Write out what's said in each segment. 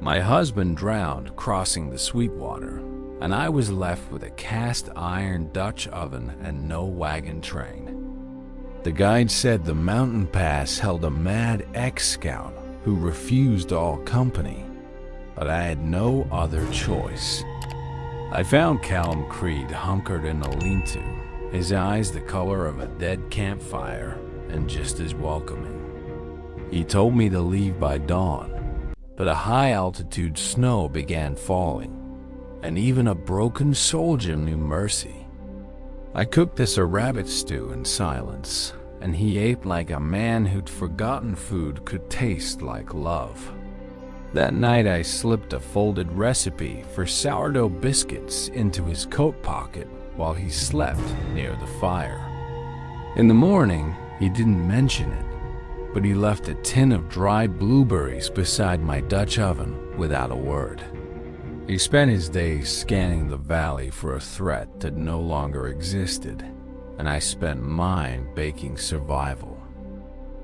My husband drowned crossing the Sweetwater, and I was left with a cast iron Dutch oven and no wagon train. The guide said the mountain pass held a mad ex-scout who refused all company, but I had no other choice. I found Callum Creed hunkered in a lean-to, his eyes the color of a dead campfire and just as welcoming. He told me to leave by dawn, but a high-altitude snow began falling, and even a broken soldier knew mercy. I cooked us a rabbit stew in silence, and he ate like a man who'd forgotten food could taste like love. That night I slipped a folded recipe for sourdough biscuits into his coat pocket while he slept near the fire. In the morning, he didn't mention it, but he left a tin of dried blueberries beside my Dutch oven without a word. He spent his days scanning the valley for a threat that no longer existed, and I spent mine baking survival.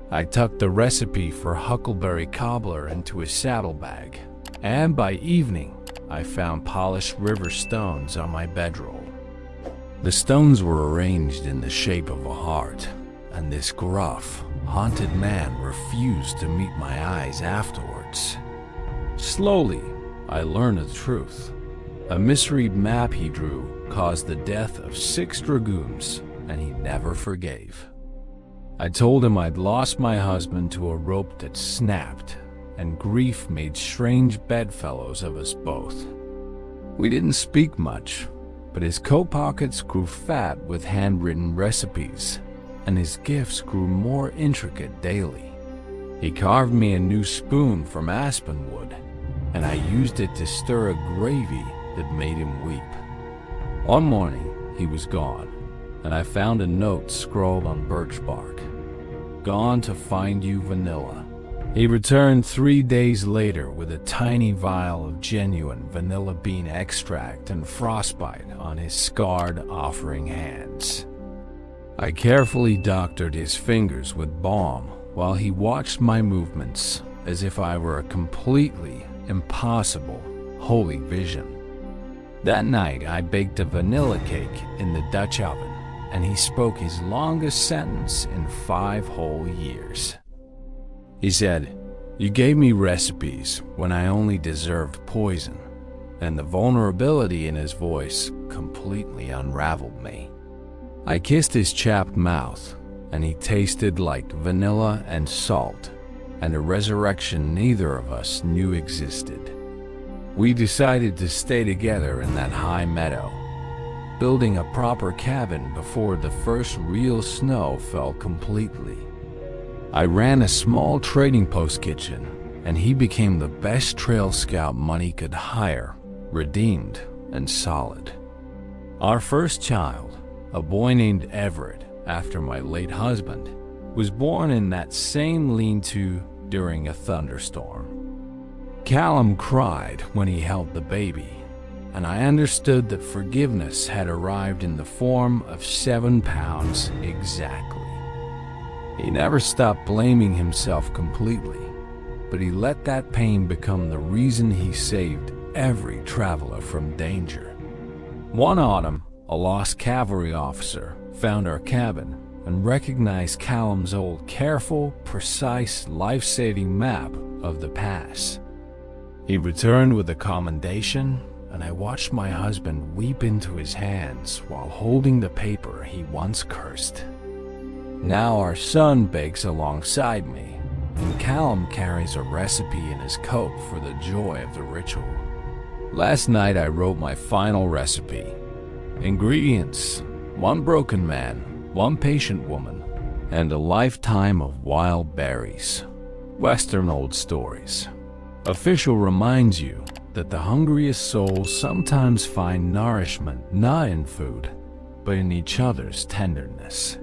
I tucked the recipe for huckleberry cobbler into his saddlebag, and by evening, I found polished river stones on my bedroll. The stones were arranged in the shape of a heart, and this gruff, haunted man refused to meet my eyes afterwards. Slowly, I learned the truth. A misread map he drew caused the death of 6 dragoons, and he never forgave. I told him I'd lost my husband to a rope that snapped, and grief made strange bedfellows of us both. We didn't speak much, but his coat pockets grew fat with handwritten recipes, and his gifts grew more intricate daily. He carved me a new spoon from aspen wood, and I used it to stir a gravy that made him weep. One morning, he was gone, and I found a note scrawled on birch bark. "Gone to find you, vanilla." He returned 3 days later with a tiny vial of genuine vanilla bean extract and frostbite on his scarred offering hands. I carefully doctored his fingers with balm while he watched my movements as if I were a completely impossible holy vision. That night I baked a vanilla cake in the Dutch oven, and he spoke his longest sentence in 5 whole years. He said, "You gave me recipes when I only deserved poison," and the vulnerability in his voice completely unraveled me. I kissed his chapped mouth, and he tasted like vanilla and salt, and a resurrection neither of us knew existed. We decided to stay together in that high meadow, building a proper cabin before the first real snow fell completely. I ran a small trading post kitchen, and he became the best Trail Scout money could hire, redeemed and solid. Our first child, a boy named Everett, after my late husband, was born in that same lean-to during a thunderstorm. Callum cried when he held the baby, and I understood that forgiveness had arrived in the form of 7 pounds exactly. He never stopped blaming himself completely, but he let that pain become the reason he saved every traveler from danger. One autumn, a lost cavalry officer found our cabin and recognized Callum's old careful, precise, life-saving map of the pass. He returned with a commendation, and I watched my husband weep into his hands while holding the paper he once cursed. Now our son bakes alongside me, and Callum carries a recipe in his coat for the joy of the ritual. Last night I wrote my final recipe. Ingredients: 1 broken man, 1 patient woman, and a lifetime of wild berries. Western old stories. Official reminds you that the hungriest souls sometimes find nourishment not in food, but in each other's tenderness.